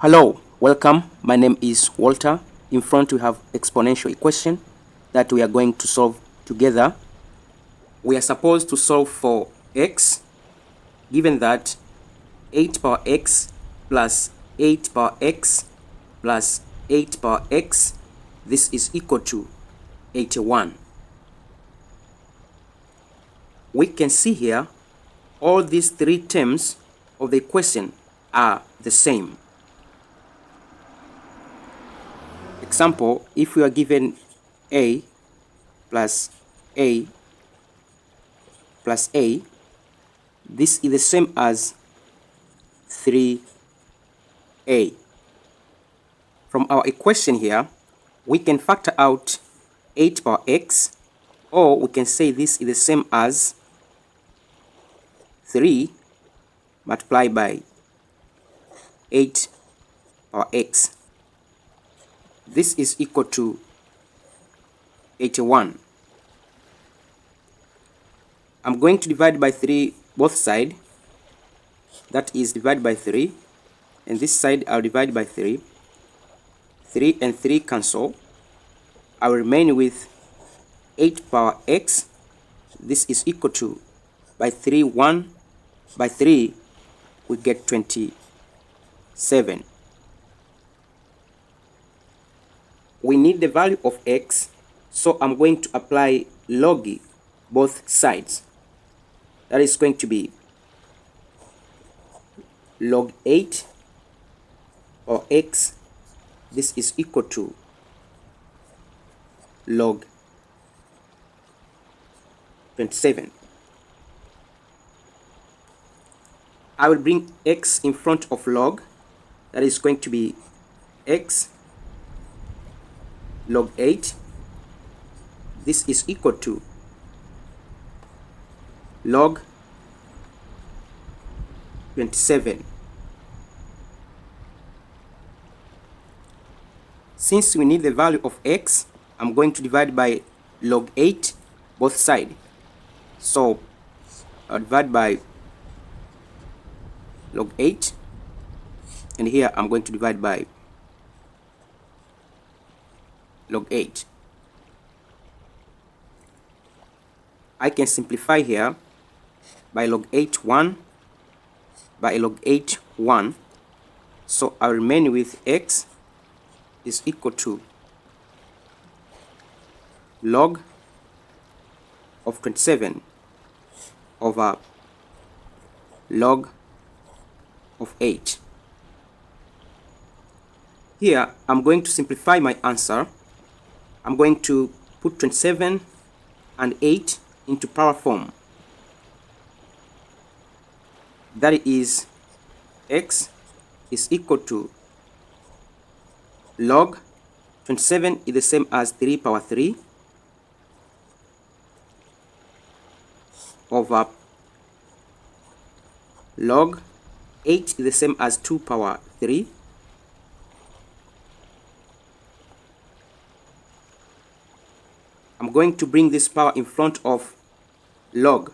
Hello, welcome. My name is Walter. In front we have exponential equation that we are going to solve together. We are supposed to solve for x, given that 8 power x plus 8 power x plus 8 power x, this is equal to 81. We can see here all these three terms of the equation are the same. Example, if we are given a plus a plus a, this is the same as 3a. From our equation here, we can factor out 8 power x, or we can say this is the same as 3 multiplied by 8 power x. This is equal to 81. I'm going to divide by 3 both sides. That is divide by 3. And this side I'll divide by 3. 3 and 3 cancel. I will remain with 8 power x. This is equal to, by 3, 1 by 3, we get 27. We need the value of x, so I'm going to apply log both sides. That is going to be log 8 or x. This is equal to log 27. I will bring x in front of log. That is going to be x log 8. This is equal to log 27. Since we need the value of x, I'm going to divide by log 8 both sides. So I'll divide by log 8, and here I'm going to divide by log 8. I can simplify here by log 8 1 by log 8 1. So I remain with x is equal to log of 27 over log of 8. Here I'm going to simplify my answer. I'm going to put 27 and 8 into power form. That is, x is equal to log 27 is the same as 3 power 3 over log 8 is the same as 2 power 3 I'm going to bring this power in front of log.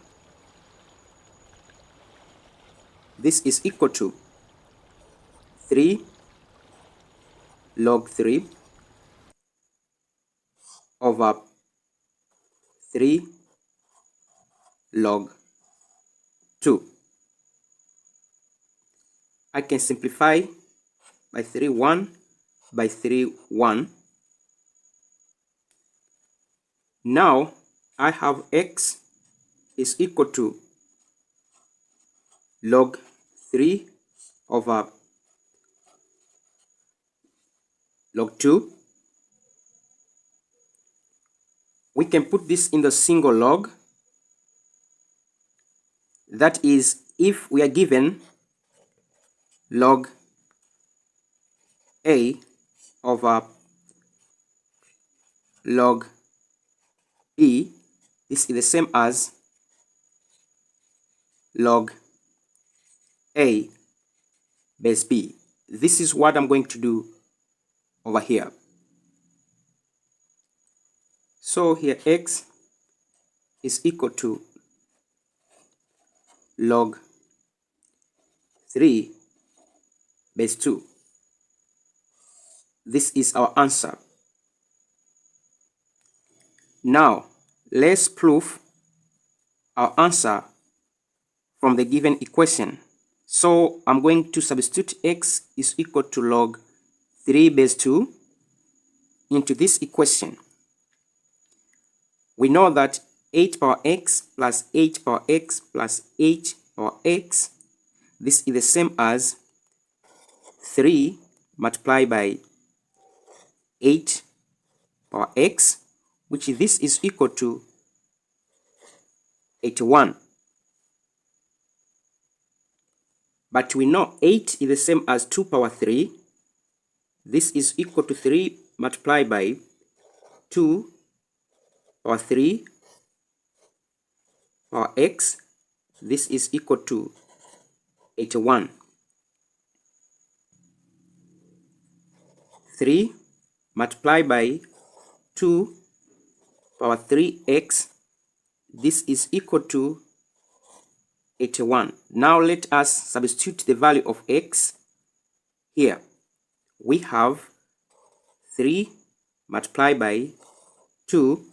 This is equal to 3 log 3 over 3 log 2. I can simplify by 3 1 by 3 1. Now I have x is equal to log 3 over log 2. We can put this in the single log. That is, if we are given log a over log b, this is the same as log a base b. This is what I'm going to do over here. So here x is equal to log 3 base 2. This is our answer. Now, let's prove our answer from the given equation. So I'm going to substitute x is equal to log 3 base 2 into this equation. We know that 8 power x plus 8 power x plus 8 power x, this is the same as 3 multiplied by 8 power x, which this is equal to 81. But we know 8 is the same as 2 power 3. This is equal to 3 multiplied by 2 power 3 power x. This is equal to 81. 3 multiplied by 2 power 3x. This is equal to 81. Now let us substitute the value of x here. We have 3 multiplied by 2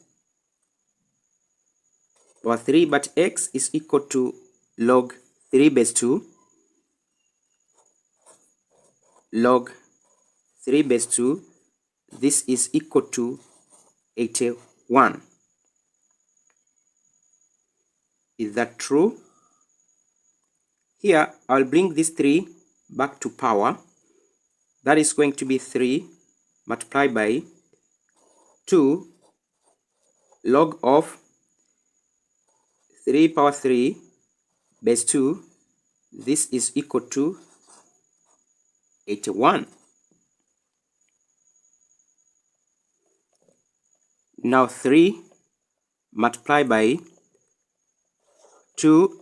power 3, but x is equal to log 3 base 2. Log 3 base 2, this is equal to 81. Is that true? Here, I'll bring this 3 back to power. That is going to be 3 multiplied by 2 log of 3 power 3 base 2. This is equal to 81. Now 3 multiplied by 2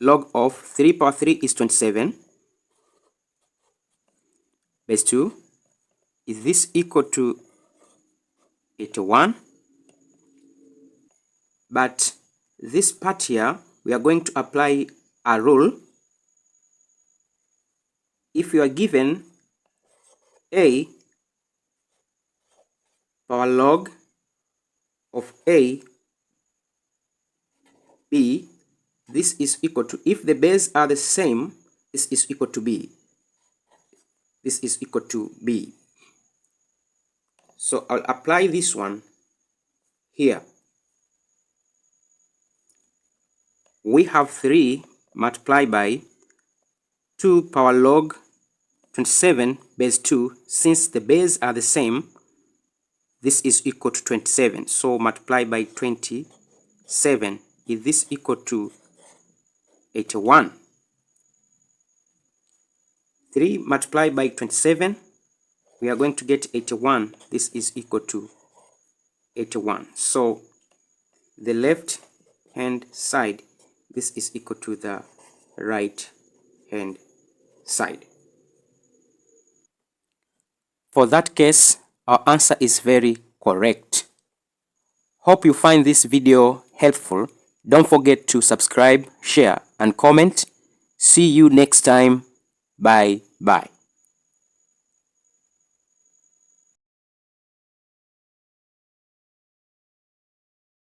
log of 3 power 3 is 27 base 2. Is this equal to 81? But this part here, we are going to apply a rule. If you are given a power log of a b, this is equal to, if the base are the same, this is equal to b. This is equal to b. So I'll apply this one here. We have 3 multiplied by 2 power log 27 base 2. Since the base are the same, this is equal to 27. So multiply by 27. Is this equal to 81? 3 multiplied by 27, we are going to get 81. This is equal to 81. So the left hand side, this is equal to the right hand side. For that case, our answer is very correct. Hope you find this video helpful. Don't forget to subscribe, share, and comment. See you next time. Bye.